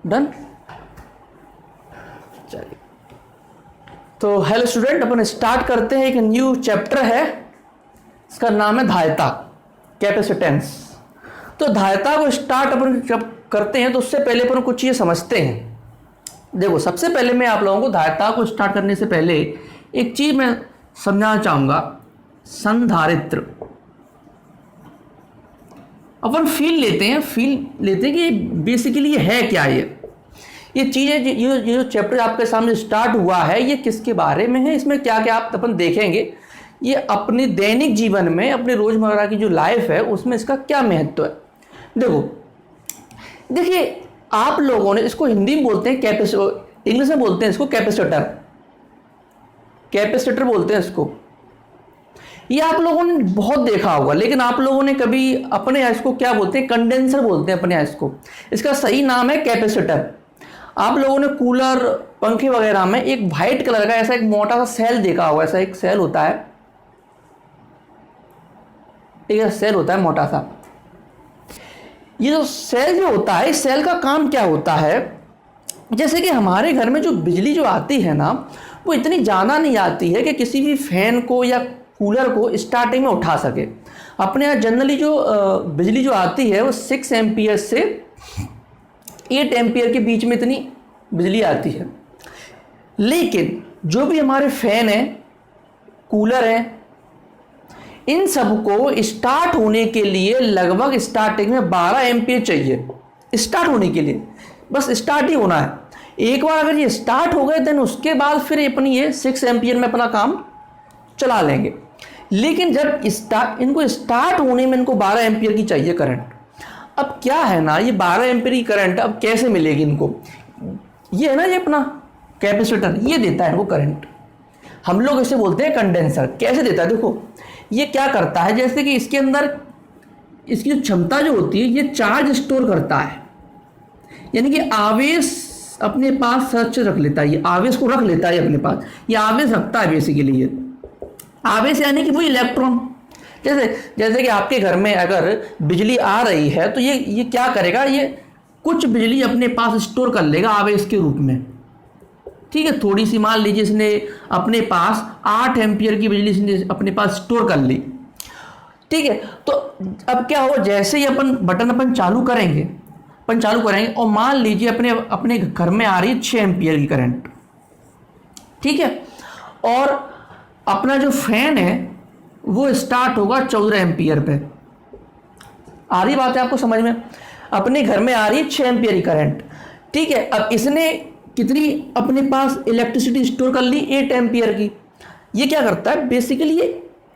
Done. चलिए, तो hello student, अपन start करते हैं। एक न्यू चैप्टर है, इसका नाम है धारिता, कैपेसिटेंस। तो धारिता को स्टार्ट अपन जब करते हैं तो उससे पहले अपन कुछ चीज़ें समझते हैं। देखो, सबसे पहले मैं आप लोगों को धारिता को स्टार्ट करने से पहले एक चीज़ मैं समझाना चाहूँगा, संधारित्र। अपन फील लेते हैं कि बेसिकली ये है क्या। ये चीज़ें, ये जो चैप्टर आपके सामने स्टार्ट हुआ है, ये किसके बारे में है, इसमें क्या क्या आप अपन देखेंगे। ये अपने दैनिक जीवन में, अपने रोज़मर्रा की जो लाइफ है उसमें इसका क्या महत्व है। देखिए, आप लोगों ने इसको हिंदी में बोलते हैं इंग्लिश में बोलते हैं इसको कैपेसिटर बोलते हैं इसको। ये आप लोगों ने बहुत देखा होगा, लेकिन आप लोगों ने कभी अपने यहाँ इसको क्या बोलते हैं, कंडेंसर बोलते हैं अपने यहाँ इसको। इसका सही नाम है कैपेसिटर। आप लोगों ने कूलर, पंखे वगैरह में एक वाइट कलर का ऐसा एक मोटा सा सेल देखा होगा। ऐसा एक सेल होता है, मोटा सा। ये जो सेल जो होता है, इस सेल का काम क्या होता है, जैसे कि हमारे घर में जो बिजली जो आती है ना, वो इतनी ज़्यादा नहीं आती है कि किसी भी फैन को या कूलर को स्टार्टिंग में उठा सके। अपने यहाँ जनरली जो बिजली जो आती है वो 6 एम्पियर से 8 एम्पियर के बीच में इतनी बिजली आती है। लेकिन जो भी हमारे फैन हैं, कूलर हैं, इन सबको स्टार्ट होने के लिए लगभग स्टार्टिंग में 12 एम्पियर चाहिए स्टार्ट होने के लिए। बस स्टार्ट ही होना है। एक बार अगर ये स्टार्ट हो गए देन उसके बाद फिर अपनी ये 6 एम्पियर में अपना काम चला लेंगे। लेकिन जब इनको स्टार्ट होने में इनको 12 एम्पियर की चाहिए करंट। अब क्या है ना, ये 12 एम्पियर की करंट अब कैसे मिलेगी इनको। ये है ना, ये अपना कैपेसिटर, ये देता है इनको करंट। हम लोग इसे बोलते हैं कंडेंसर। कैसे देता है, देखो ये क्या करता है, जैसे कि इसके अंदर इसकी जो क्षमता जो होती है, ये चार्ज स्टोर करता है, यानी कि आवेश अपने पास सच रख लेता है। ये आवेश को रख लेता है अपने पास, ये आवेश रखता है बेसिकली। ये आवेश यानी कि वो इलेक्ट्रॉन। जैसे कि आपके घर में अगर बिजली आ रही है तो ये क्या करेगा, ये कुछ बिजली अपने पास स्टोर कर लेगा आवेश के रूप में। ठीक है, थोड़ी सी मान लीजिए इसने अपने पास 8 एम्पियर की बिजली इसने अपने पास स्टोर कर ली। ठीक है, तो अब क्या होगा, जैसे ही बटन अपन चालू करेंगे और मान लीजिए अपने घर में आ रही है 6 एम्पियर की करंट। ठीक है, और अपना जो फैन है वो स्टार्ट होगा 14 एम्पियर पे। आ रही बात है आपको समझ में। अपने घर में आ रही है 6 एम्पियर की करंट। ठीक है, अब इसने कितनी अपने पास इलेक्ट्रिसिटी स्टोर कर ली, 8 एम्पियर की। ये क्या करता है, बेसिकली ये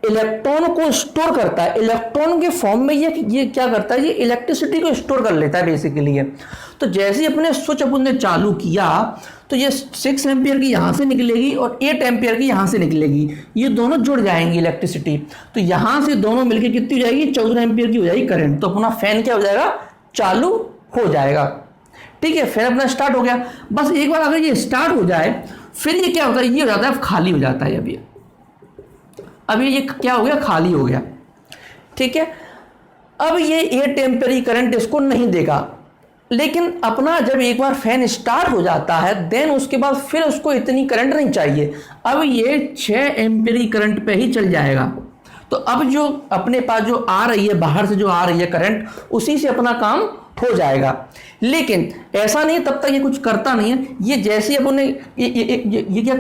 इलेक्ट्रॉन को स्टोर करता है। इलेक्ट्रॉन के फॉर्म में ये क्या करता है, ये इलेक्ट्रिसिटी को स्टोर कर लेता है बेसिकली ये। तो जैसे ही अपने स्विच अपन ने चालू किया तो ये 6 एम्पियर की यहाँ से निकलेगी और 8 एम्पियर की यहाँ से निकलेगी। ये दोनों जुड़ जाएंगी इलेक्ट्रिसिटी। तो यहाँ से दोनों मिलकर कितनी हो जाएगी, 14 एम्पियर की हो जाएगी करंट। तो अपना फैन क्या हो जाएगा, चालू हो जाएगा। ठीक है, फैन अपना स्टार्ट हो गया। बस एक बार अगर ये स्टार्ट हो जाए फिर ये क्या होता है, ये हो जाता है खाली हो जाता है। अभी ये क्या हो गया, खाली हो गया। ठीक है, अब ये 8 एम्पियर की करंट इसको नहीं देगा। लेकिन अपना जब एक बार फैन स्टार्ट हो जाता है देन उसके बाद फिर उसको इतनी करंट नहीं चाहिए। अब ये 6 एम्पियर की करंट पे ही चल जाएगा। तो अब जो अपने पास जो आ रही है, बाहर से जो आ रही है करंट, उसी से अपना काम हो जाएगा। लेकिन ऐसा नहीं, तब तक ये कुछ करता नहीं है। ये जैसे ही अपने ये क्या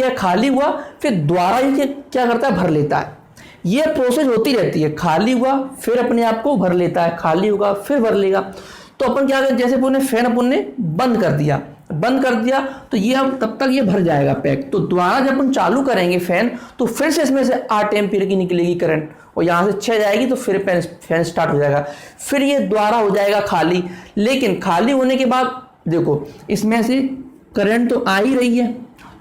खाली हुआ, फिर दोबारा ये क्या करता है, भर लेता है। ये प्रोसेस होती रहती है, खाली हुआ फिर अपने आप को भर लेता है, खाली होगा फिर भर लेगा। तो अपन क्या करें, जैसे फैन अपन ने बंद कर दिया तो ये अब तब तक ये भर जाएगा पैक। तो दोबारा जब अपन चालू करेंगे फैन तो फिर से इसमें से 8 एम्पियर की निकलेगी करंट और यहाँ से 6 जाएगी तो फिर फैन स्टार्ट हो जाएगा। फिर ये दोबारा हो जाएगा खाली। लेकिन खाली होने के बाद देखो इसमें से करंट तो आ ही रही है,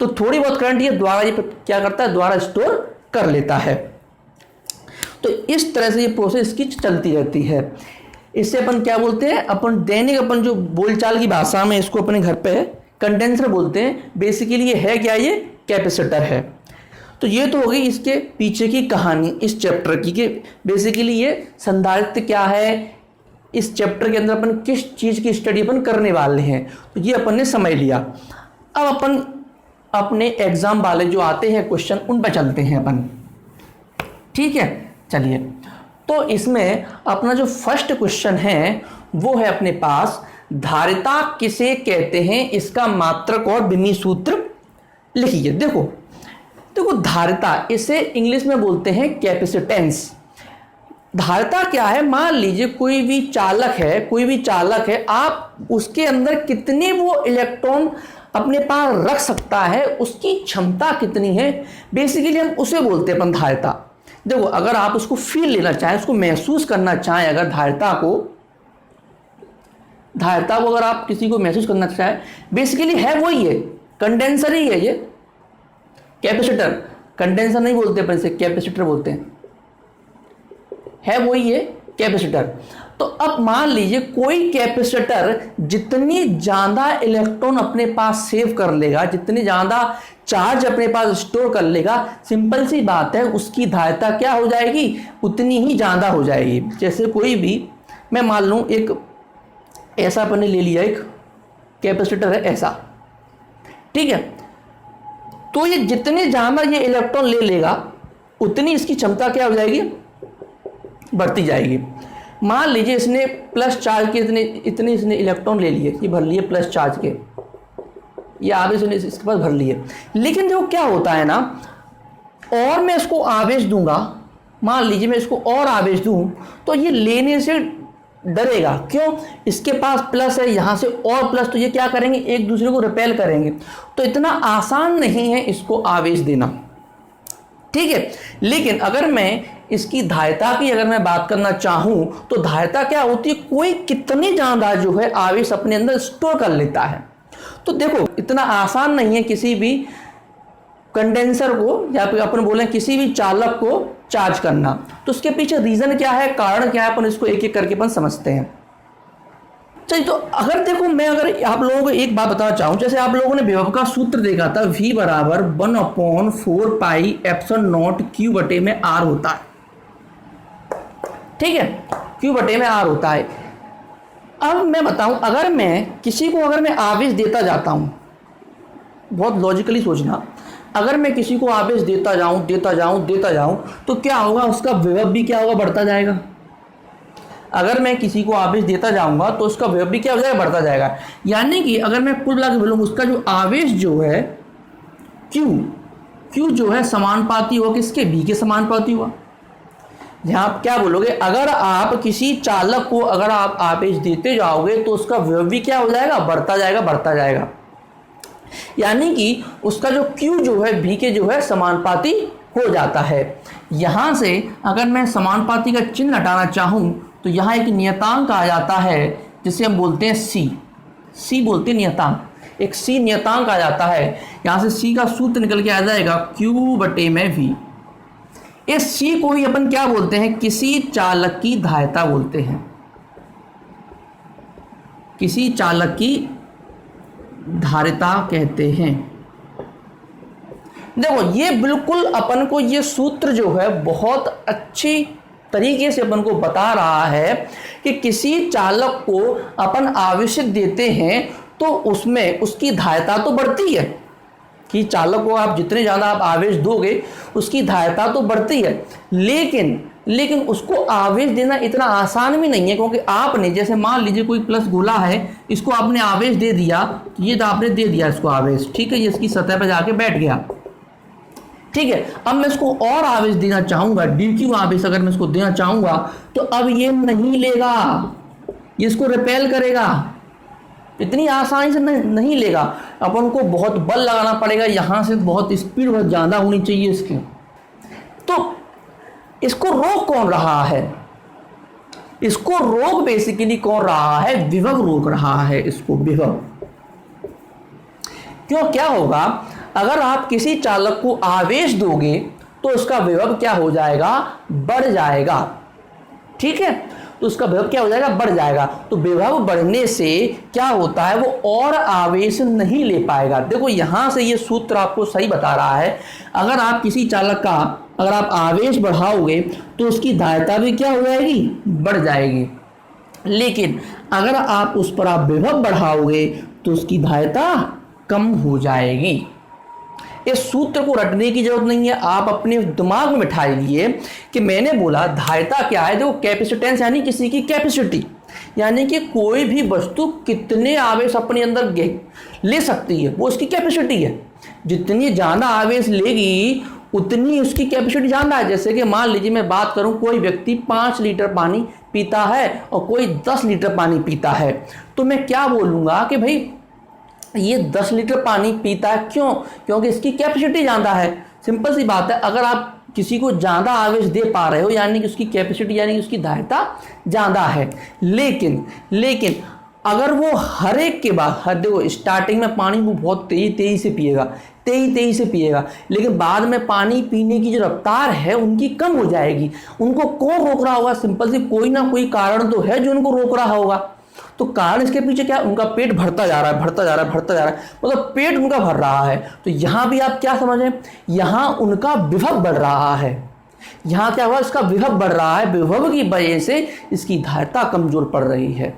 तो थोड़ी बहुत करंट ये दोबारा क्या करता है, दोबारा स्टोर कर लेता है। तो इस तरह से ये प्रोसेस की चलती रहती है। इससे अपन क्या बोलते हैं, अपन दैनिक अपन जो बोलचाल की भाषा में इसको अपने घर पे कंडेंसर बोलते हैं। बेसिकली ये है क्या, ये कैपेसिटर है। तो ये तो हो गई इसके पीछे की कहानी इस चैप्टर की, कि बेसिकली ये संधारित्र क्या है, इस चैप्टर के अंदर अपन किस चीज़ की स्टडी अपन करने वाले हैं, तो ये अपन ने समझ लिया। अब अपन अपने एग्जाम वाले जो आते हैं क्वेश्चन उन पर चलते हैं अपन, ठीक है। चलिए, तो इसमें अपना जो फर्स्ट क्वेश्चन है वो है अपने पास, धारिता किसे कहते हैं, इसका मात्रक और विमीय सूत्र लिखिए। देखो देखो धारिता, इसे इंग्लिश में बोलते हैं कैपेसिटेंस। धारिता क्या है, मान लीजिए कोई भी चालक है, आप उसके अंदर कितने वो इलेक्ट्रॉन अपने पास रख सकता है, उसकी क्षमता कितनी है, बेसिकली हम उसे बोलते हैं अपन धारिता। देखो अगर आप उसको फील लेना चाहें, उसको महसूस करना चाहें, अगर धारिता को अगर आप किसी को महसूस करना चाहें, बेसिकली है वही है, कंडेंसर ही है ये, कैपेसिटर। कंडेंसर नहीं बोलते अपन इसे, कैपेसिटर बोलते हैं, है वही है कैपेसिटर। तो अब मान लीजिए कोई कैपेसिटर जितनी ज़्यादा इलेक्ट्रॉन अपने पास सेव कर लेगा, जितनी ज़्यादा चार्ज अपने पास स्टोर कर लेगा, सिंपल सी बात है उसकी धारिता क्या हो जाएगी, उतनी ही ज़्यादा हो जाएगी। जैसे कोई भी, मैं मान लूँ एक ऐसा अपन ने ले लिया, एक कैपेसिटर है ऐसा, ठीक है। तो ये जितने ज़्यादा ये इलेक्ट्रॉन ले लेगा उतनी इसकी क्षमता क्या हो जाएगी, बढ़ती जाएगी। मान लीजिए इसने प्लस चार्ज के इतने इसने इलेक्ट्रॉन ले लिए, ये भर लिए प्लस चार्ज के, ये आवेश इसके पास भर लिए। लेकिन देखो क्या होता है ना, और मैं इसको आवेश दूंगा, मान लीजिए मैं इसको और आवेश दूं, तो ये लेने से डरेगा। क्यों, इसके पास प्लस है, यहाँ से और प्लस, तो ये क्या करेंगे, एक दूसरे को रिपेल करेंगे। तो इतना आसान नहीं है इसको आवेश देना, ठीक है। लेकिन अगर मैं इसकी धारिता की अगर मैं बात करना चाहूं, तो धारिता क्या होती है, कोई कितनी ज़्यादा जो है आवेश अपने अंदर स्टोर कर लेता है। तो देखो इतना आसान नहीं है किसी भी कंडेंसर को, या फिर अपन बोलें किसी भी चालक को चार्ज करना। तो उसके पीछे रीज़न क्या है, कारण क्या है, अपन इसको एक एक करके अपन समझते हैं। चलिए, तो अगर देखो मैं अगर आप लोगों को एक बात बताना चाहूँ, जैसे आप लोगों ने विभव का सूत्र देखा था, V बराबर 1/4πε0 Q बटे में R होता है, ठीक है, Q बटे में R होता है। अब मैं बताऊं, अगर मैं किसी को अगर मैं आवेश देता जाता हूं, बहुत लॉजिकली सोचना, अगर मैं किसी को आवेश देता जाऊं तो क्या होगा, उसका विभव भी क्या होगा, बढ़ता जाएगा। अगर मैं किसी को आवेश देता जाऊंगा तो उसका विभव भी क्या हो जाएगा, बढ़ता जाएगा। यानी कि अगर मैं कुल मिला के बोलूँ, उसका जो आवेश जो है Q जो है समानुपाती हुआ किसके, V के समानुपाती हुआ। यहाँ आप क्या बोलोगे, अगर आप किसी चालक को अगर आप आवेश देते जाओगे तो उसका विभव भी क्या हो जाएगा, बढ़ता जाएगा। यानी कि उसका जो Q जो है V के जो है समानुपाती हो जाता है। यहाँ से अगर मैं समानुपाती का चिन्ह हटाना चाहूँ तो यहाँ एक नियतांक आ जाता है जिसे हम बोलते हैं C बोलते हैं नियतांक, एक C नियतांक आ जाता है। यहाँ से C का सूत्र निकल के आ जाएगा Q बटे में V। इस C को ही अपन क्या बोलते हैं, किसी चालक की धारिता बोलते हैं, किसी चालक की धारिता कहते हैं। देखो ये बिल्कुल अपन को ये सूत्र जो है बहुत अच्छी तरीके से अपन को बता रहा है कि किसी चालक को अपन आवेशित देते हैं तो उसमें उसकी धारिता तो बढ़ती है, कि चालक को आप जितने ज़्यादा आप आवेश दोगे उसकी धारिता तो बढ़ती है। लेकिन उसको आवेश देना इतना आसान भी नहीं है, क्योंकि आपने जैसे मान लीजिए कोई प्लस गोला है, इसको आपने आवेश दे दिया, तो ये तो आपने दे दिया इसको आवेश, ठीक है, ये इसकी सतह पर जाके बैठ गया, ठीक है। अब मैं इसको और आवेश देना चाहूँगा, dq आवेश अगर मैं इसको देना चाहूँगा तो अब ये नहीं लेगा, ये इसको रिपेल करेगा, इतनी आसानी से नहीं लेगा। अपन को बहुत बल लगाना पड़ेगा, यहाँ से बहुत स्पीड बहुत ज़्यादा होनी चाहिए इसकी। तो इसको रोक कौन रहा है, इसको रोक बेसिकली कौन रहा है, विभव रोक रहा है इसको, विभव। क्यों, क्या होगा, अगर आप किसी चालक को आवेश दोगे तो उसका विभव क्या हो जाएगा, बढ़ जाएगा, ठीक है। तो उसका विभव क्या हो जाएगा, बढ़ जाएगा। तो विभव बढ़ने से क्या होता है, वो और आवेश नहीं ले पाएगा। देखो यहां से ये सूत्र आपको सही बता रहा है, अगर आप किसी चालक का अगर आप आवेश बढ़ाओगे तो उसकी धारिता भी क्या हो जाएगी, बढ़ जाएगी। लेकिन अगर आप उस पर आप विभव बढ़ाओगे तो उसकी धारिता कम हो जाएगी। इस सूत्र को रटने की जरूरत नहीं है, आप अपने दिमाग में बिठा लीजिए कि मैंने बोला धारिता क्या है। देखो कैपेसिटेंस यानी किसी की कैपेसिटी, यानी कि कोई भी वस्तु कितने आवेश अपने अंदर ले सकती है, वो उसकी कैपेसिटी है। जितनी ज़्यादा आवेश लेगी उतनी उसकी कैपेसिटी ज़्यादा है। जैसे कि मान लीजिए मैं बात करूं, कोई व्यक्ति 5 लीटर पानी पीता है और कोई 10 लीटर पानी पीता है, तो मैं क्या बोलूँगा कि भाई ये 10 लीटर पानी पीता है, क्यों? क्योंकि इसकी कैपेसिटी ज़्यादा है। सिंपल सी बात है, अगर आप किसी को ज़्यादा आवेश दे पा रहे हो यानी कि उसकी कैपेसिटी यानी कि उसकी धारिता ज़्यादा है। लेकिन अगर वो हर एक के बाद, देखो स्टार्टिंग में पानी वो बहुत तेज़ी से पिएगा, लेकिन बाद में पानी पीने की जो रफ्तार है उनकी कम हो जाएगी। उनको कौन रोक रहा होगा? सिंपल सी कोई ना कोई कारण तो है जो उनको रोक रहा होगा। तो कारण इसके पीछे क्या? उनका पेट भरता जा रहा है, मतलब पेट उनका भर रहा है। तो यहाँ भी आप क्या समझें, यहाँ उनका विभव बढ़ रहा है। यहाँ क्या हुआ? इसका विभव बढ़ रहा है, विभव की वजह से इसकी धारिता कमजोर पड़ रही है।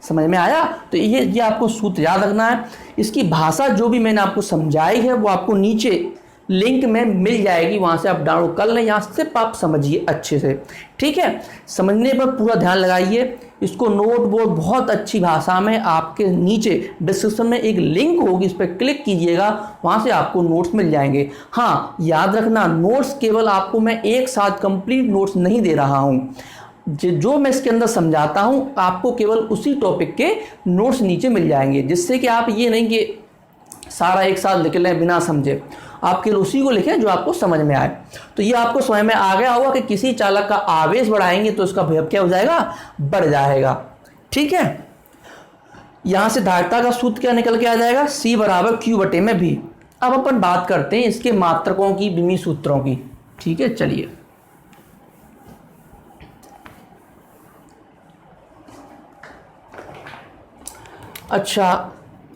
समझ में आया? तो ये आपको सूत्र याद रखना है। इसकी भाषा जो भी मैंने आपको समझाई है वो आपको नीचे लिंक में मिल जाएगी, वहाँ से आप डाउनलोड कर लें। यहाँ सिर्फ आप समझिए अच्छे से, ठीक है? समझने पर पूरा ध्यान लगाइए। इसको नोट बोर्ड बहुत अच्छी भाषा में आपके नीचे डिस्क्रिप्शन में एक लिंक होगी, इस पर क्लिक कीजिएगा, वहाँ से आपको नोट्स मिल जाएंगे। हाँ, याद रखना नोट्स केवल आपको मैं एक साथ कंप्लीट नोट्स नहीं दे रहा हूँ। जो मैं इसके अंदर समझाता हूँ आपको केवल उसी टॉपिक के नोट्स नीचे मिल जाएंगे, जिससे कि आप ये नहीं कि सारा एक साथ लिख लें बिना समझे। आप केवल उसी को लिखें जो आपको समझ में आए। तो ये आपको समझ में आ गया होगा कि किसी चालक का आवेश बढ़ाएंगे तो उसका विभव क्या हो जाएगा? बढ़ जाएगा। ठीक है, यहां से धारिता का सूत्र क्या निकल के आ जाएगा? C बराबर Q बटे में V। अब अपन बात करते हैं इसके मात्रकों की, विमीय सूत्रों की। ठीक है, चलिए अच्छा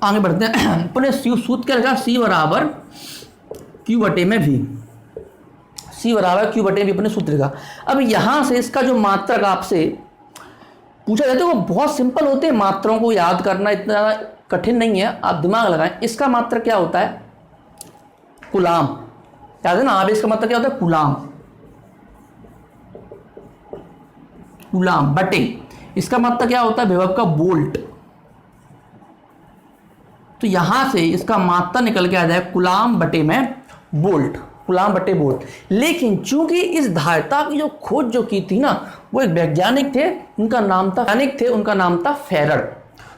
आगे बढ़ते हैं। अपने सूत्र क्या लगा? C बराबर Q बटे में V। C बराबर Q बटे में अपने सूत्र का। अब यहां से इसका जो मात्रक आपसे पूछा जाता है वो बहुत सिंपल होते हैं, मात्राओं को याद करना इतना ज़्यादा कठिन नहीं है, आप दिमाग लगाएं। इसका मात्रक क्या होता है? कूलाम। याद है ना, आवेश का मात्रक क्या होता है? कूलाम बटे इसका मात्रक क्या होता है? विभव का वोल्ट। तो यहां से इसका मात्रा निकल के आ जाए कूलाम बटे में वोल्ट, कूलाम बटे वोल्ट। लेकिन चूंकि इस धारिता की जो खोज जो की थी ना, वो एक वैज्ञानिक थे, उनका नाम था फैराड।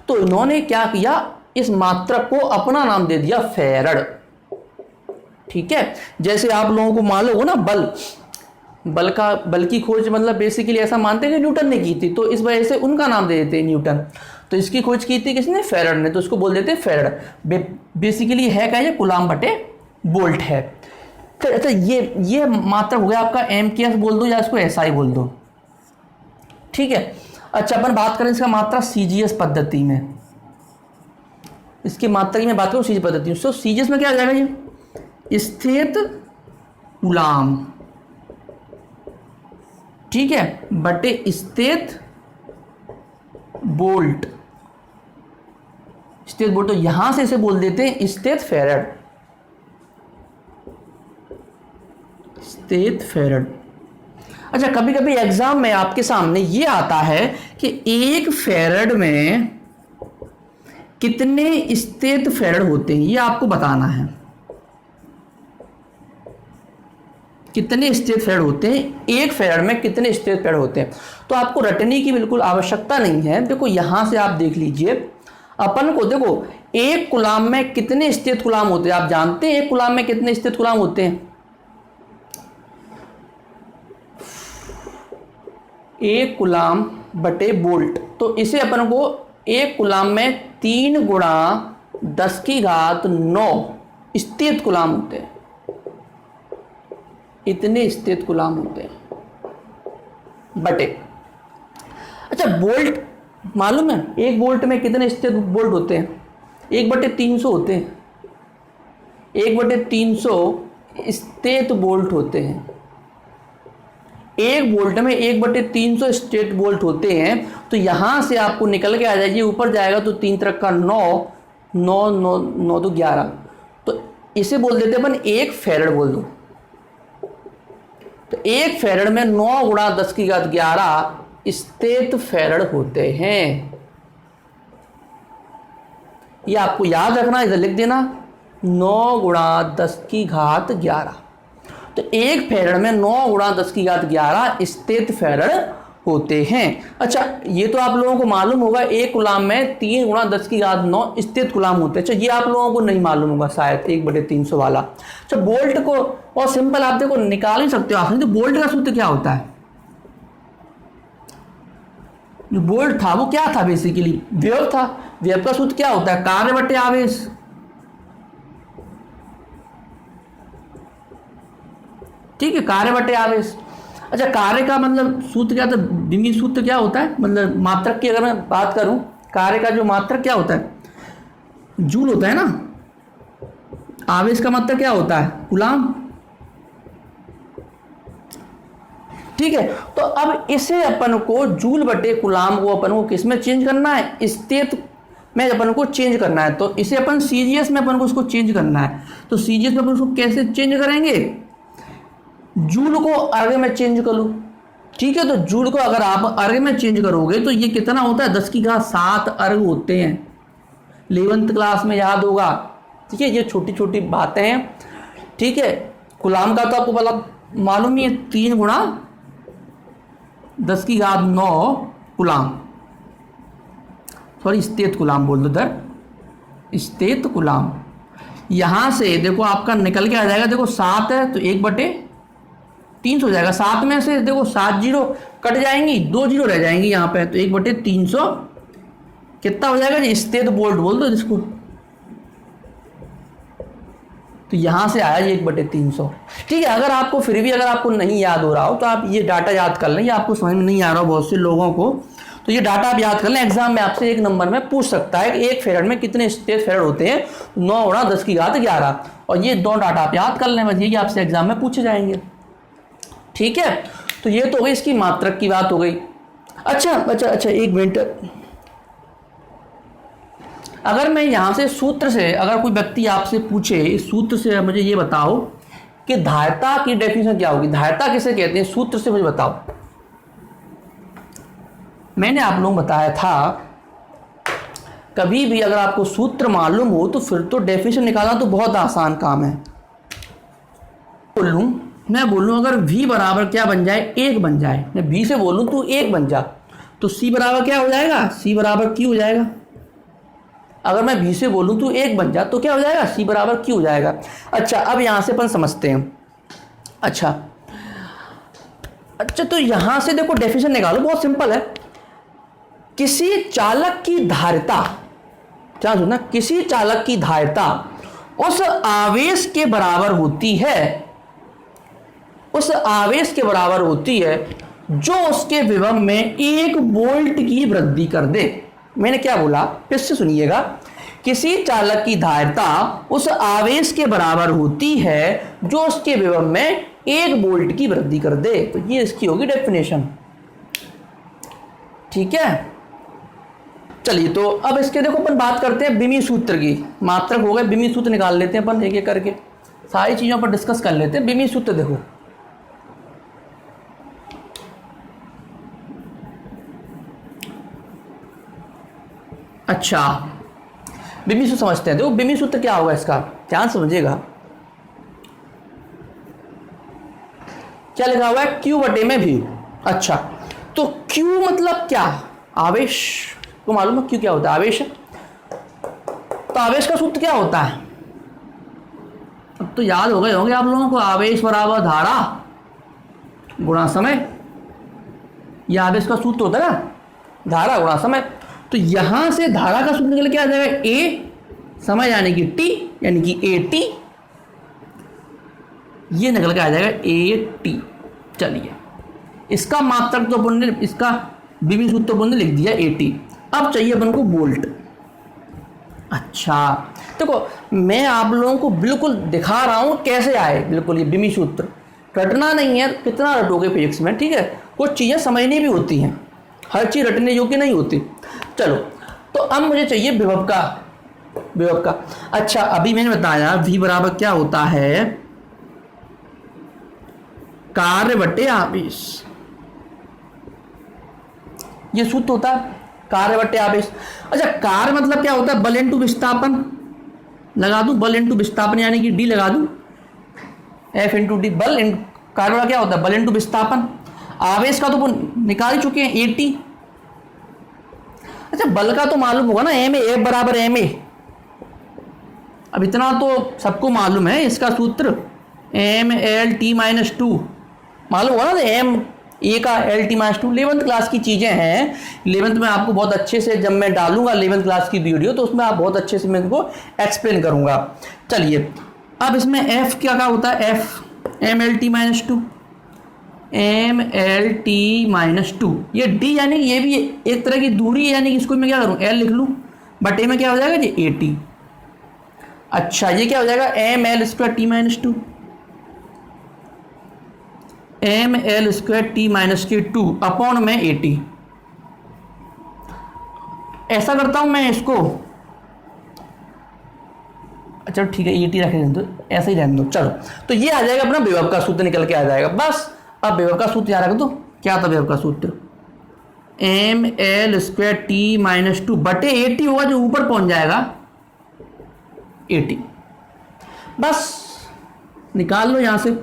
तो इन्होंने क्या किया? इस मात्रक को अपना नाम दे दिया फैराड। ठीक है, जैसे आप लोगों को मालूम हो ना बल की खोज मतलब बेसिकली ऐसा मानते हैं कि न्यूटन ने की थी, तो इस वजह से उनका नाम दे देते हैं न्यूटन। तो इसकी खोज की थी किसने? फैराड ने, तो इसको बोल देते हैं फैराड। बेसिकली है क्या? ये कूलाम बटे वोल्ट है। तो अच्छा ये मात्रक हो गया आपका एमकेएस बोल दो या इसको एसआई बोल दो। ठीक है, अच्छा अपन बात करें इसका मात्रा सीजीएस पद्धति में। इसकी मात्रा की मैं बात करूँ सीजीएस पद्धति में, तो सीजीएस में क्या आ जाएगा? ये स्थित कूलाम, ठीक है, बटे स्थित बोल्ट। स्थित बोल्ट, तो यहां से इसे बोल देते हैं स्थित फैराड। स्थित फैराड। अच्छा, कभी कभी एग्जाम में आपके सामने ये आता है कि एक फैराड में कितने स्थित फैराड होते हैं, ये आपको बताना है। कितने स्थित फैराड होते हैं, एक फैराड में कितने स्थित फैराड होते हैं। तो आपको रटने की बिल्कुल आवश्यकता नहीं है। देखो यहां से आप देख लीजिए, अपन को देखो एक कूलाम में कितने स्थित कूलाम होते हैं। आप जानते हैं एक कूलाम में कितने स्थित कूलाम होते हैं? एक कूलाम बटे वोल्ट। तो इसे अपन को एक कूलाम में 3 गुणा 10⁹ स्थित कूलाम होते हैं। इतने स्थित कूलाम होते हैं बटे। अच्छा, वोल्ट मालूम है एक वोल्ट में कितने स्थित वोल्ट होते हैं? 1/300 होते हैं। 1/300 स्थित वोल्ट होते हैं। 1 वोल्ट में 1/300 स्टेट वोल्ट होते हैं। तो यहाँ से आपको निकल के आ जाइए, ऊपर जाएगा तो 3 तरह का 9, 9 9 9 तो 11, तो इसे बोल देते अपन 1 फैरड बोल दो। तो 1 फैरड में 9 गुणा 10⁻11 स्टेट फैरड होते हैं। ये आपको याद रखना, इधर लिख देना 9 गुणा 10⁻11। तो 1 फैरड में 9 गुणा 10⁻11 स्टेट फैरड होते हैं। अच्छा, ये तो आप लोगों को मालूम होगा 1 कूलाम में 3 गुणा 10�9 स्टेट कूलाम होते हैं। अच्छा, ये आप लोगों को नहीं मालूम होगा शायद 1/300 वाला। अच्छा, बोल्ट को और सिंपल आप देखो निकाल ही सकते हो आप। तो बोल्ट का सूत्र क्या होता है? जो बोल्ट था वो क्या था? बेसिकली वेव था। वेव का सूत्र क्या होता है? कार्य बटे आवेश। ठीक है, कार्य बटे आवेश। अच्छा, कार्य का मतलब सूत्र क्या था? विमी सूत्र क्या होता है? मतलब मात्रक की अगर मैं बात करूं, कार्य का जो मात्रक क्या होता है? जूल होता है ना। आवेश का मात्रक क्या होता है? कूलाम। ठीक है, तो अब इसे अपन को जूल बटे कूलाम को अपन को किस में चेंज करना है? स्टेट में अपन को चेंज करना है। तो इसे अपन सीजीएस में अपन को उसको चेंज करना है। तो सीजीएस में अपन उसको कैसे चेंज करेंगे? जूल को अर्ग में चेंज कर लो। ठीक है, तो जूल को अगर आप अर्ग में चेंज करोगे तो ये कितना होता है? 10�7 अर्ग होते हैं। 11th क्लास में याद होगा। ठीक है, ये छोटी छोटी बातें हैं। ठीक है, कूलाम का तो आपको भला मालूम ही है, 3 गुणा 10�9 कूलाम, सॉरी स्टेट कूलाम बोल दो इधर, स्टेट कूलाम। यहां से देखो आपका निकल के आ जाएगा, देखो 7 है तो 1/300 हो जाएगा। 7 में से देखो 7 जीरो कट जाएंगी, 2 जीरो रह जाएंगी यहाँ पे, तो 1/300 कितना हो जाएगा जी? स्टेट वोल्ट बोल दो जिसको। तो यहां से आया ये 1/300। ठीक है, अगर आपको फिर भी अगर आपको नहीं याद हो रहा हो तो आप ये डाटा याद कर लें, या आपको समझ में नहीं आ रहा हो बहुत से लोगों को, तो ये डाटा आप याद कर लें। एग्जाम में आपसे 1 नंबर में पूछ सकता है कि 1 फैरड में कितने स्टेट फैरड होते हैं? 9 गुणा 10⁻11। और ये 2 डाटा आप याद कर लें, बस ये आपसे एग्जाम में पूछे जाएंगे। ठीक है, तो ये तो हो गई इसकी मात्रक की बात हो गई। अच्छा, 1 मिनट, अगर मैं यहां से सूत्र से, अगर कोई व्यक्ति आपसे पूछे इस सूत्र से मुझे ये बताओ कि धारिता की डेफिनेशन क्या होगी, धारिता किसे कहते हैं, सूत्र से मुझे बताओ। मैंने आप लोगों को बताया था कभी भी अगर आपको सूत्र मालूम हो तो फिर तो डेफिनेशन निकालना तो बहुत आसान काम है। मैं बोलूं अगर v बराबर क्या बन जाए? 1 बन जाए। मैं b से बोलूं तू 1 बन जा, तो c बराबर क्या हो जाएगा? c बराबर q हो जाएगा। अगर मैं b से बोलूं तू 1 बन जा तो क्या हो जाएगा? c बराबर q हो जाएगा। अच्छा, अब यहां से अपन समझते हैं। अच्छा, तो यहां से देखो डेफिनेशन निकालो, बहुत सिंपल है। किसी चालक की धारिता, क्या सुनना, किसी चालक की धारिता उस आवेश के बराबर होती है, उस आवेश के बराबर होती है जो उसके विभव में 1 वोल्ट की वृद्धि कर दे। मैंने क्या बोला? फिर से सुनिएगा। किसी चालक की धारिता उस आवेश के बराबर होती है जो उसके विभव में 1 वोल्ट की वृद्धि कर दे। तो ये इसकी होगी डेफिनेशन। ठीक है, चलिए, तो अब इसके देखो अपन बात करते हैं विमी सूत्र की। मात्रक हो गए, विमी सूत्र निकाल लेते हैं अपन एक एक करके, सारी चीजों पर डिस्कस कर लेते हैं। विमी सूत्र देखो, अच्छा विमी सूत्र समझते हैं। देखो विमी सूत्र क्या होगा इसका, ध्यान समझिएगा। क्या लिखा हुआ है? Q बटे में V। अच्छा, तो Q मतलब क्या? आवेश। तो मालूम है Q क्या होता है? आवेश। तो आवेश का सूत्र क्या होता है? अब तो याद हो गए होंगे आप लोगों को, आवेश बराबर धारा गुणा समय। यह आवेश का सूत्र होता है ना, धारा गुणा समय। तो यहां से धारा का सूत्र निकल के आ जाएगा A, समय यानी कि T, यानी कि AT, ये निकल के आ जाएगा AT। चलिए, इसका मात्रक तो अपन ने, इसका विमी सूत्र तो अपन ने लिख दिया AT। अब चाहिए अपन को वोल्ट। अच्छा, देखो मैं आप लोगों को बिल्कुल दिखा रहा हूं कैसे आए बिल्कुल ये विमी सूत्र। रटना नहीं है, कितना रटोगे फिजिक्स में, ठीक है। कुछ चीज़ें समझनी भी होती हैं, हर चीज़ रटने योग्य नहीं होती। चलो, तो अब मुझे चाहिए विभव का। अच्छा, अभी मैंने बताया V बराबर क्या होता है, कार्य बटे आवेश। ये सूत्र होता है कार्य बटे आवेश। अच्छा, कार्य मतलब क्या होता है, बल इंटू विस्थापन। लगा दूं बल इंटू विस्थापन, यानी कि D लगा दूं, F इंटू डी। कार्य वाला क्या होता है, बल इंटू विस्थापन। आवेश का तो निकाल ही चुके हैं, AT। अच्छा, बल का तो मालूम होगा ना, एम ए, F बराबर ma। अब इतना तो सबको मालूम है, इसका सूत्र mLT-2 मालूम होगा ना, एम ए का LT-2। 11th क्लास की चीज़ें हैं, 11th में आपको बहुत अच्छे से, जब मैं डालूंगा 11th क्लास की वीडियो तो उसमें आप बहुत अच्छे से मैं इनको एक्सप्लेन करूंगा। चलिए, अब इसमें F क्या होता है, F mLT-2, mLT-2। ये D यानी ये भी एक तरह की दूरी है, यानी कि इसको मैं क्या करूँ, L लिख लूँ, बटे में क्या हो जाएगा जी, AT। अच्छा, ये क्या हो जाएगा, mL²T-2, mL²T-2 अपॉन में AT। ऐसा करता हूं मैं इसको, अच्छा ठीक है, AT रखे रहने दो, ऐसे ही रहने दो। चलो, तो ये आ जाएगा अपना विभव का सूत्र निकल के आ जाएगा। बस अब विभव का सूत्र याद रख दो, क्या था विभव का सूत्र, mL²T-2 बटे AT होगा, जो ऊपर पहुंच जाएगा AT। बस निकाल लो यहां से,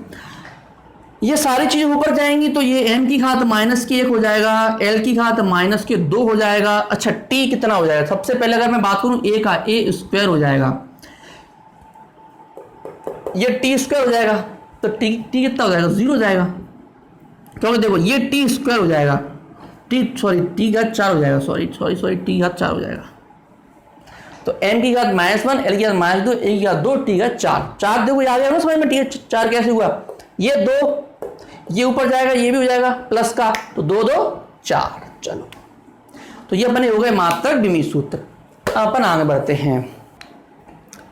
ये सारी चीजें ऊपर जाएंगी तो ये m की घात -1 हो जाएगा, l की घात -2 हो जाएगा। अच्छा, t कितना हो जाएगा, सबसे पहले अगर मैं बात करूं a का, a² हो जाएगा, ये t² हो जाएगा, तो t कितना हो जाएगा, 0 हो जाएगा, क्योंकि देखो ये t² हो जाएगा, t घात 4 हो जाएगा, t घात 4 हो जाएगा। तो m की घात -1, l की घात -2, a की घात 2, t घात 4। देखो याद है ना समझ में, t घात 4 कैसे हुआ, ये 2, ये ऊपर जाएगा, ये भी हो जाएगा प्लस का, तो 2 2 4। चलो, तो ये अपने हो गए मात्रक द्विमीय सूत्र। अपन आगे बढ़ते हैं।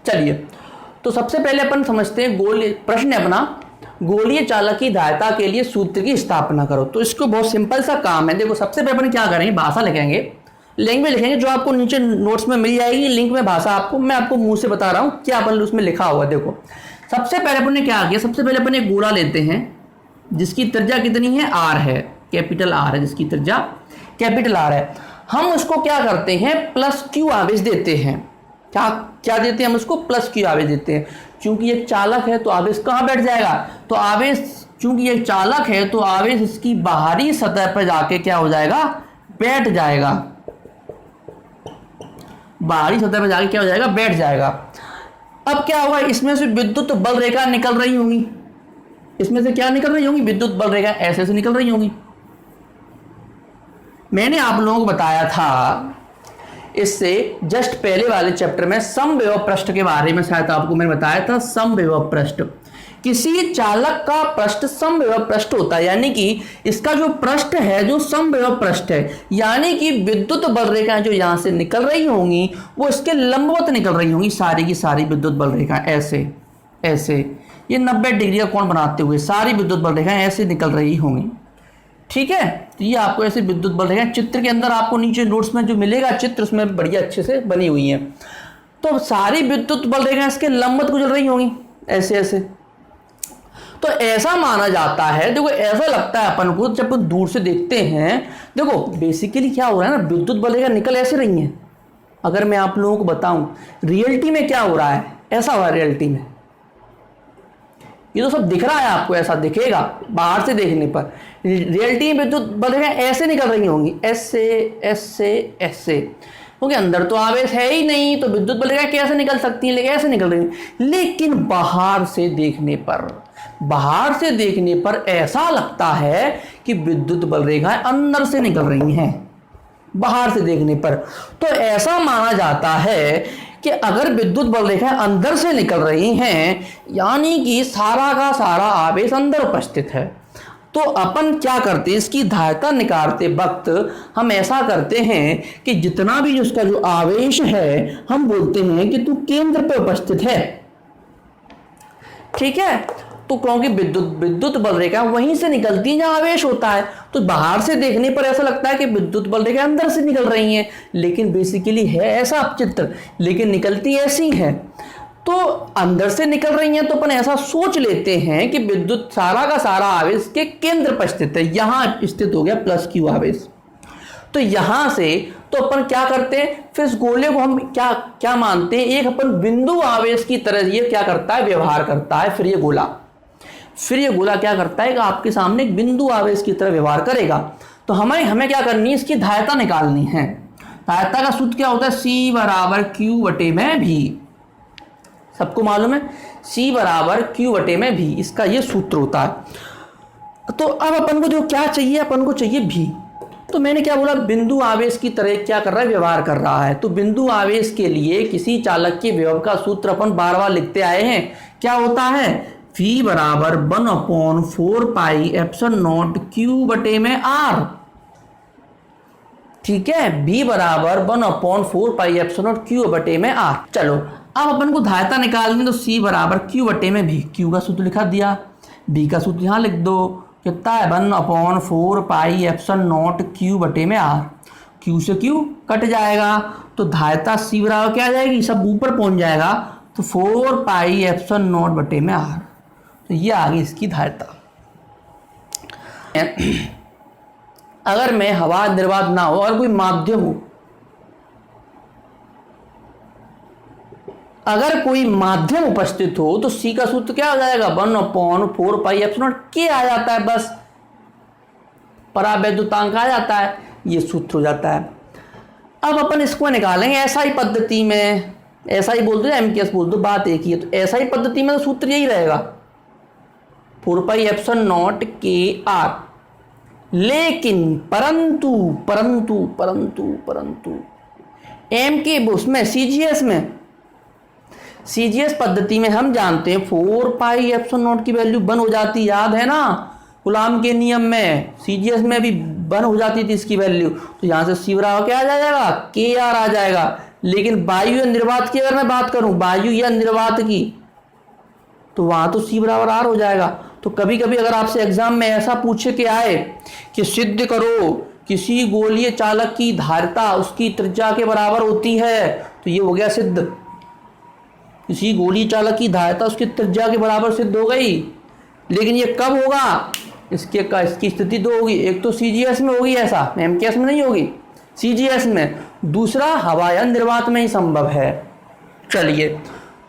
चलिए, तो सबसे पहले अपन समझते हैं प्रश्न है अपना, गोलीय चालक की धारिता के लिए सूत्र की स्थापना करो। तो इसको बहुत सिंपल सा काम है। देखो, सबसे पहले अपन क्या करेंगे, भाषा लिखेंगे, लैंग्वेज लिखेंगे, जो आपको नीचे नोट्स में मिल जाएगी लिंक में भाषा। आपको मैं आपको मुंह से बता रहा हूँ क्या अपन उसमें लिखा हुआ। देखो, सबसे पहले अपन ने क्या किया, सबसे पहले अपन एक गोला लेते हैं जिसकी त्रिज्या कितनी है, r है, कैपिटल R है, जिसकी त्रिज्या कैपिटल R है। हम उसको क्या करते हैं, +q आवेश देते हैं। क्या देते हैं हम उसको, +q आवेश देते हैं। चूंकि एक चालक है तो आवेश कहाँ बैठ जाएगा, तो आवेश, चूंकि एक चालक है तो आवेश इसकी बाहरी सतह पर जाके क्या हो जाएगा, बैठ जाएगा, बाहरी सतह पर जाके क्या हो जाएगा, बैठ जाएगा। अब क्या होगा, इसमें से विद्युत बल रेखा निकल रही होंगी, इसमें से क्या निकल रही होंगी, विद्युत बल रेखा ऐसे से निकल रही होंगी। मैंने आप लोगों को बताया था इससे जस्ट पहले वाले चैप्टर में समविभव पृष्ठ के बारे में, शायद आपको मैंने बताया था। समविभव पृष्ठ, किसी चालक का पृष्ठ समविभव पृष्ठ होता है, यानी कि इसका जो पृष्ठ है जो समविभव पृष्ठ है, यानी कि विद्युत बल रेखाएं जो यहां से निकल रही होंगी वो इसके लंबवत निकल रही होंगी, सारी की सारी विद्युत बल रेखाएं ऐसे ऐसे, ये 90 डिग्री का कोण बनाते हुए सारी विद्युत बल रेखाएं ऐसे निकल रही होंगी। ठीक है, तो ये आपको ऐसे विद्युत बल रेखाएं चित्र के अंदर आपको नीचे नोट्स में जो मिलेगा चित्र, उसमें बढ़िया अच्छे से बनी हुई है। तो सारी विद्युत बल रेखाएं इसके लंबवत गुजर रही होंगी ऐसे ऐसे। तो ऐसा माना जाता है, देखो ऐसा लगता है अपन को जब अपन दूर से देखते हैं। देखो बेसिकली क्या हो रहा है ना, विद्युत बल रेखा निकल ऐसे रही हैं। अगर मैं आप लोगों को बताऊं रियलिटी में क्या हो रहा है, ऐसा हो रहा है रियलिटी में। ये तो सब दिख रहा है आपको, ऐसा दिखेगा बाहर से देखने पर। रियलिटी में विद्युत बल रेखाएं ऐसे निकल रही होंगी, ऐसे ऐसे ऐसे, क्योंकि अंदर तो आवेश है ही नहीं, तो विद्युत बल रेखाएं कैसे निकल सकती हैं, लेकिन ऐसे निकल रही हैं। लेकिन बाहर से देखने पर ऐसा लगता है कि विद्युत बल रेखाएं अंदर से निकल रही हैं, बाहर से देखने पर। तो ऐसा माना जाता है कि अगर विद्युत बल रेखाएं अंदर से निकल रही हैं, यानी कि सारा का सारा आवेश अंदर उपस्थित है। तो अपन क्या करते हैं, इसकी धारिता निकालते वक्त हम ऐसा करते हैं कि जितना भी उसका जो आवेश है हम बोलते हैं कि तू केंद्र पे उपस्थित है। ठीक है, तो क्योंकि विद्युत बल रेखा वहीं से निकलती है जहां आवेश होता है, तो बाहर से देखने पर ऐसा लगता है कि विद्युत बल रेखा अंदर से निकल रही हैं, लेकिन बेसिकली है ऐसा चित्र, लेकिन निकलती ऐसी है। तो अंदर से निकल रही हैं तो अपन ऐसा सोच लेते हैं कि विद्युत सारा का सारा आवेश के केंद्र पर स्थित है, यहां स्थित हो गया प्लस क्यू आवेश। तो यहां से तो अपन क्या करते हैं, फिर इस गोले को हम क्या क्या मानते हैं, एक अपन बिंदु आवेश की तरह ये क्या करता है, व्यवहार करता है। फिर ये गोला क्या करता है कि आपके सामने एक बिंदु आवेश की तरह व्यवहार करेगा। तो हमें क्या करनी है, इसकी धारिता निकालनी है। धारिता का सूत्र क्या होता है, C बराबर Q बटे में भी, सबको मालूम है C बराबर Q बटे में भी, इसका ये सूत्र होता है। तो अब अपन को जो क्या चाहिए, अपन को चाहिए भी। तो मैंने क्या बोला, बिंदु आवेश की तरह क्या कर रहा है, व्यवहार कर रहा है। तो बिंदु आवेश के लिए किसी चालक के विभव का सूत्र अपन बार बार लिखते आए हैं, क्या होता है, V बराबर 1/4 पाई एप्सिलॉन नॉट Q बटे में R। ठीक है, V बराबर 1/4 पाई एप्सिलॉन नॉट Q बटे में R। चलो अब अपन को धारिता निकालनी, तो C बराबर Q बटे में V, Q का सूत्र लिखा दिया, V का सूत्र यहाँ लिख दो, कितना है 1/4 पाई एप्सिलॉन नॉट Q बटे में R। Q से Q कट जाएगा, तो धारिता C बराबर क्या आ जाएगी, सब ऊपर पहुंच जाएगा, तो 4 पाई एप्सिलॉन नॉट बटे में R। तो ये आ गई इसकी धारिता। अगर मैं हवा निर्वात ना हो और कोई माध्यम हो, अगर कोई माध्यम उपस्थित हो, तो C का सूत्र क्या हो जाएगा, 1/4 पाई एप्सिलॉन नॉट K आ जाता है, बस परावैद्युतांक आ जाता है, ये सूत्र हो जाता है। अब अपन इसको निकालेंगे SI पद्धति में, SI बोल दो या MKS बोल दो, बात एक ही है। तो SI पद्धति में तो सूत्र यही रहेगा, 4 पाई एप्सिलॉन नॉट KR। लेकिन परंतु परंतु परंतु परंतु MK उसमें CGS पद्धति में हम जानते हैं 4 पाई एप्सिलॉन नॉट की वैल्यू 1 हो जाती, याद है ना, कूलॉम के नियम में CGS में भी 1 हो जाती थी इसकी वैल्यू। तो यहाँ से C बराबर क्या आ जाएगा, KR आ जाएगा। लेकिन वायु या निर्वात की अगर मैं बात करूं, वायु या निर्वात की, तो वहां तो C बराबर R हो जाएगा। तो कभी कभी अगर आपसे एग्जाम में ऐसा पूछे के आए कि सिद्ध करो किसी गोलीय चालक की धारिता उसकी त्रिज्या के बराबर होती है, तो ये हो गया सिद्ध, किसी गोलीय चालक की धारिता उसकी त्रिज्या के बराबर सिद्ध हो गई। लेकिन ये कब होगा, इसकी स्थिति दो होगी, एक तो CGS में होगी, ऐसा MKS में नहीं होगी, CGS में, दूसरा हवा या निर्वात में ही संभव है। चलिए,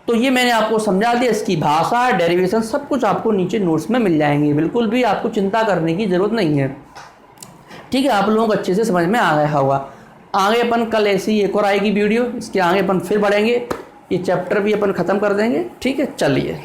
तो ये मैंने आपको समझा दिया, इसकी भाषा, डेरिवेशन सब कुछ आपको नीचे नोट्स में मिल जाएंगे, बिल्कुल भी आपको चिंता करने की जरूरत नहीं है। ठीक है, आप लोगों को अच्छे से समझ में आ गया होगा। आगे अपन कल ऐसी एक और आएगी वीडियो, इसके आगे अपन फिर बढ़ेंगे, ये चैप्टर भी अपन ख़त्म कर देंगे। ठीक है, चलिए।